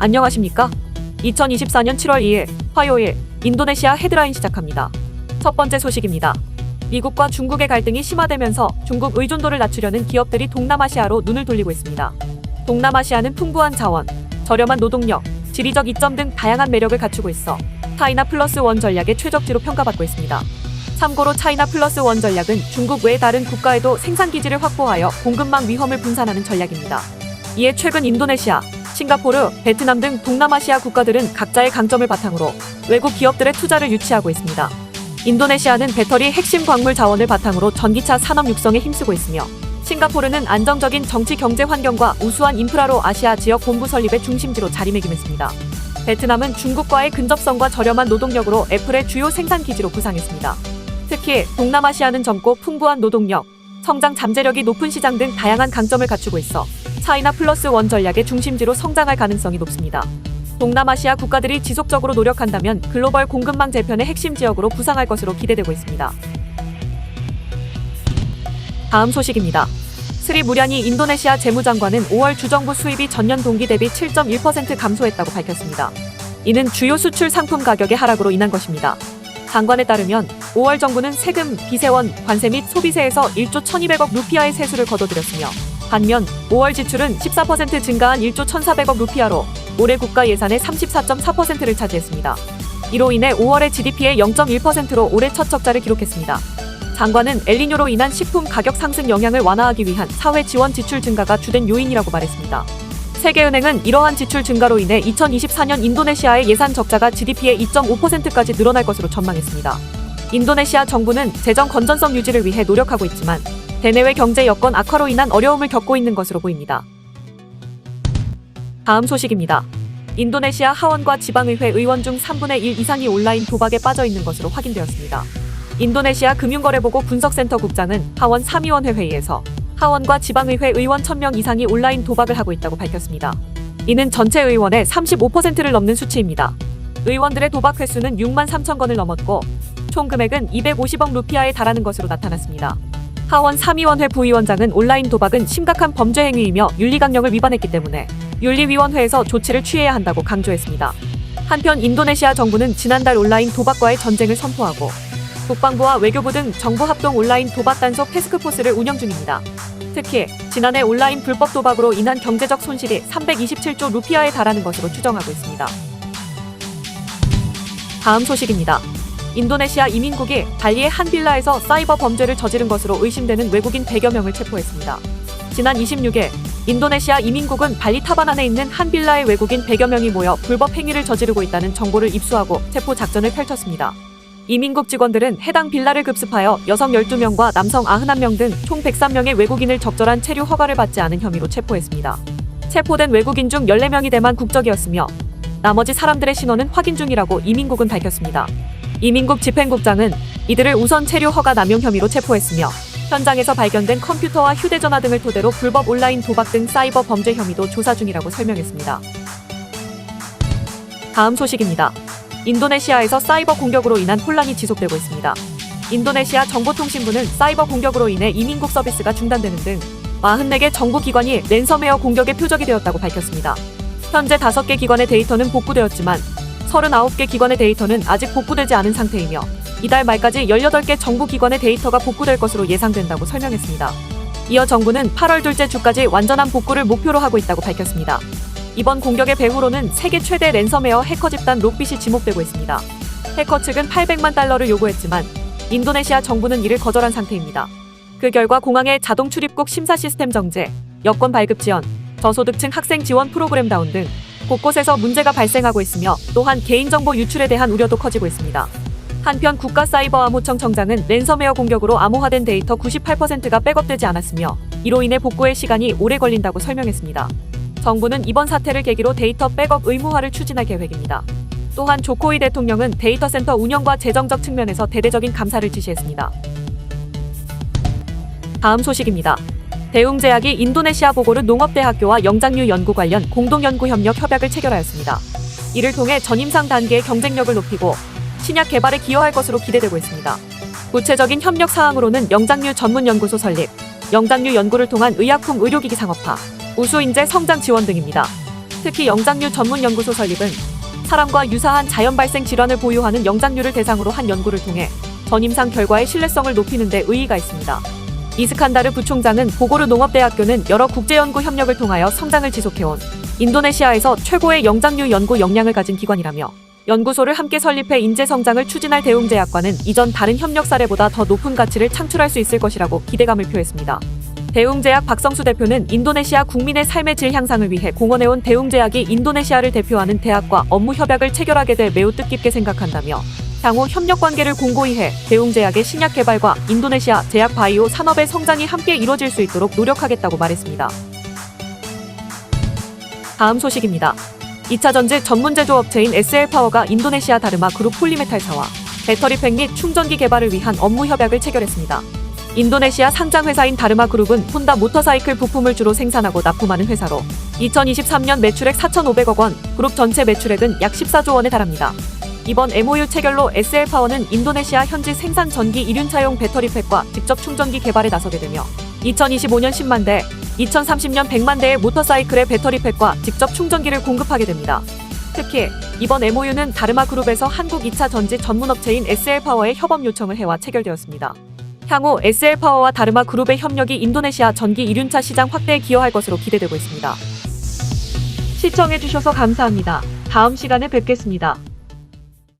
안녕하십니까? 2024년 7월 2일 화요일 인도네시아 헤드라인 시작합니다. 첫 번째 소식입니다. 미국과 중국의 갈등이 심화되면서 중국 의존도를 낮추려는 기업들이 동남아시아로 눈을 돌리고 있습니다. 동남아시아는 풍부한 자원, 저렴한 노동력, 지리적 이점 등 다양한 매력을 갖추고 있어 차이나 플러스 원 전략의 최적지로 평가받고 있습니다. 참고로 차이나 플러스 원 전략은 중국 외 다른 국가에도 생산기지를 확보하여 공급망 위험을 분산하는 전략입니다. 이에 최근 인도네시아, 싱가포르, 베트남 등 동남아시아 국가들은 각자의 강점을 바탕으로 외국 기업들의 투자를 유치하고 있습니다. 인도네시아는 배터리 핵심 광물 자원을 바탕으로 전기차 산업 육성에 힘쓰고 있으며 싱가포르는 안정적인 정치 경제 환경과 우수한 인프라로 아시아 지역 본부 설립의 중심지로 자리매김했습니다. 베트남은 중국과의 근접성과 저렴한 노동력으로 애플의 주요 생산 기지로 부상했습니다. 특히 동남아시아는 젊고 풍부한 노동력, 성장 잠재력이 높은 시장 등 다양한 강점을 갖추고 있어 차이나 플러스 원 전략의 중심지로 성장할 가능성이 높습니다. 동남아시아 국가들이 지속적으로 노력한다면 글로벌 공급망 재편의 핵심 지역으로 부상할 것으로 기대되고 있습니다. 다음 소식입니다. 스리 무랴니 인도네시아 재무장관은 5월 주정부 수입이 전년 동기 대비 7.1% 감소했다고 밝혔습니다. 이는 주요 수출 상품 가격의 하락으로 인한 것입니다. 장관에 따르면 5월 정부는 세금, 비세원, 관세 및 소비세에서 1조 1200억 루피아의 세수를 거둬들였으며 반면 5월 지출은 14% 증가한 1조 1400억 루피아로 올해 국가 예산의 34.4%를 차지했습니다. 이로 인해 5월의 GDP의 0.1%로 올해 첫 적자를 기록했습니다. 장관은 엘니뇨로 인한 식품 가격 상승 영향을 완화하기 위한 사회 지원 지출 증가가 주된 요인이라고 말했습니다. 세계은행은 이러한 지출 증가로 인해 2024년 인도네시아의 예산 적자가 GDP의 2.5%까지 늘어날 것으로 전망했습니다. 인도네시아 정부는 재정 건전성 유지를 위해 노력하고 있지만 대내외 경제 여건 악화로 인한 어려움을 겪고 있는 것으로 보입니다. 다음 소식입니다. 인도네시아 하원과 지방의회 의원 중 3분의 1 이상이 온라인 도박에 빠져 있는 것으로 확인되었습니다. 인도네시아 금융거래보고 분석센터 국장은 하원 3위원회 회의에서 하원과 지방의회 의원 1000명 이상이 온라인 도박을 하고 있다고 밝혔습니다. 이는 전체 의원의 35%를 넘는 수치입니다. 의원들의 도박 횟수는 6만 3천 건을 넘었고 총 금액은 250억 루피아에 달하는 것으로 나타났습니다. 하원 3위원회 부위원장은 온라인 도박은 심각한 범죄 행위이며 윤리강령을 위반했기 때문에 윤리위원회에서 조치를 취해야 한다고 강조했습니다. 한편 인도네시아 정부는 지난달 온라인 도박과의 전쟁을 선포하고 국방부와 외교부 등 정부 합동 온라인 도박 단속 태스크포스를 운영 중입니다. 특히 지난해 온라인 불법 도박으로 인한 경제적 손실이 327조 루피아에 달하는 것으로 추정하고 있습니다. 다음 소식입니다. 인도네시아 이민국이 발리의 한 빌라에서 사이버 범죄를 저지른 것으로 의심되는 외국인 100여 명을 체포했습니다. 지난 26일 인도네시아 이민국은 발리 타바난에 있는 한 빌라에 외국인 100여 명이 모여 불법 행위를 저지르고 있다는 정보를 입수하고 체포 작전을 펼쳤습니다. 이민국 직원들은 해당 빌라를 급습하여 여성 12명과 남성 91명 등 총 103명의 외국인을 적절한 체류 허가를 받지 않은 혐의로 체포했습니다. 체포된 외국인 중 14명이 대만 국적이었으며 나머지 사람들의 신원은 확인 중이라고 이민국은 밝혔습니다. 이민국 집행국장은 이들을 우선 체류 허가 남용 혐의로 체포했으며 현장에서 발견된 컴퓨터와 휴대전화 등을 토대로 불법 온라인 도박 등 사이버 범죄 혐의도 조사 중이라고 설명했습니다. 다음 소식입니다. 인도네시아에서 사이버 공격으로 인한 혼란이 지속되고 있습니다. 인도네시아 정보통신부는 사이버 공격으로 인해 이민국 서비스가 중단되는 등 44개 정부 기관이 랜섬웨어 공격의 표적이 되었다고 밝혔습니다. 현재 5개 기관의 데이터는 복구되었지만 39개 기관의 데이터는 아직 복구되지 않은 상태이며 이달 말까지 18개 정부 기관의 데이터가 복구될 것으로 예상된다고 설명했습니다. 이어 정부는 8월 둘째 주까지 완전한 복구를 목표로 하고 있다고 밝혔습니다. 이번 공격의 배후로는 세계 최대 랜섬웨어 해커 집단 록빗이 지목되고 있습니다. 해커 측은 800만 달러를 요구했지만 인도네시아 정부는 이를 거절한 상태입니다. 그 결과 공항의 자동 출입국 심사 시스템 정제, 여권 발급 지연, 저소득층 학생 지원 프로그램 다운 등 곳곳에서 문제가 발생하고 있으며 또한 개인정보 유출에 대한 우려도 커지고 있습니다. 한편 국가사이버암호청 청장은 랜섬웨어 공격으로 암호화된 데이터 98%가 백업되지 않았으며 이로 인해 복구의 시간이 오래 걸린다고 설명했습니다. 정부는 이번 사태를 계기로 데이터 백업 의무화를 추진할 계획입니다. 또한 조코이 대통령은 데이터 센터 운영과 재정적 측면에서 대대적인 감사를 지시했습니다. 다음 소식입니다. 대웅제약이 인도네시아 보고르 농업대학교와 영장류 연구 관련 공동연구협력 협약을 체결하였습니다. 이를 통해 전임상 단계의 경쟁력을 높이고 신약 개발에 기여할 것으로 기대되고 있습니다. 구체적인 협력 사항으로는 영장류 전문연구소 설립, 영장류 연구를 통한 의약품 의료기기 상업화, 우수 인재 성장 지원 등입니다. 특히 영장류 전문 연구소 설립은 사람과 유사한 자연 발생 질환을 보유하는 영장류를 대상으로 한 연구를 통해 전임상 결과의 신뢰성을 높이는 데 의의가 있습니다. 이스칸다르 부총장은 보고르 농업대학교는 여러 국제연구 협력을 통하여 성장을 지속해온 인도네시아에서 최고의 영장류 연구 역량을 가진 기관이라며 연구소를 함께 설립해 인재 성장을 추진할 대웅제약과는 이전 다른 협력 사례보다 더 높은 가치를 창출할 수 있을 것이라고 기대감을 표했습니다. 대웅제약 박성수 대표는 인도네시아 국민의 삶의 질 향상을 위해 공헌해온 대웅제약이 인도네시아를 대표하는 대학과 업무 협약을 체결하게 돼 매우 뜻깊게 생각한다며 향후 협력 관계를 공고히 해 대웅제약의 신약 개발과 인도네시아 제약 바이오 산업의 성장이 함께 이뤄질 수 있도록 노력하겠다고 말했습니다. 다음 소식입니다. 2차 전지 전문 제조업체인 SL파워가 인도네시아 다르마 그룹 폴리메탈사와 배터리팩 및 충전기 개발을 위한 업무 협약을 체결했습니다. 인도네시아 상장 회사인 다르마 그룹은 혼다 모터사이클 부품을 주로 생산하고 납품하는 회사로 2023년 매출액 4,500억 원, 그룹 전체 매출액은 약 14조 원에 달합니다. 이번 MOU 체결로 SL파워는 인도네시아 현지 생산 전기 이륜차용 배터리팩과 직접 충전기 개발에 나서게 되며 2025년 10만 대, 2030년 100만 대의 모터사이클의 배터리팩과 직접 충전기를 공급하게 됩니다. 특히 이번 MOU는 다르마 그룹에서 한국 2차 전지 전문업체인 SL파워에 협업 요청을 해와 체결되었습니다. 향후 SL파워와 다르마 그룹의 협력이 인도네시아 전기 이륜차 시장 확대에 기여할 것으로 기대되고 있습니다. 시청해주셔서 감사합니다. 다음 시간에 뵙겠습니다.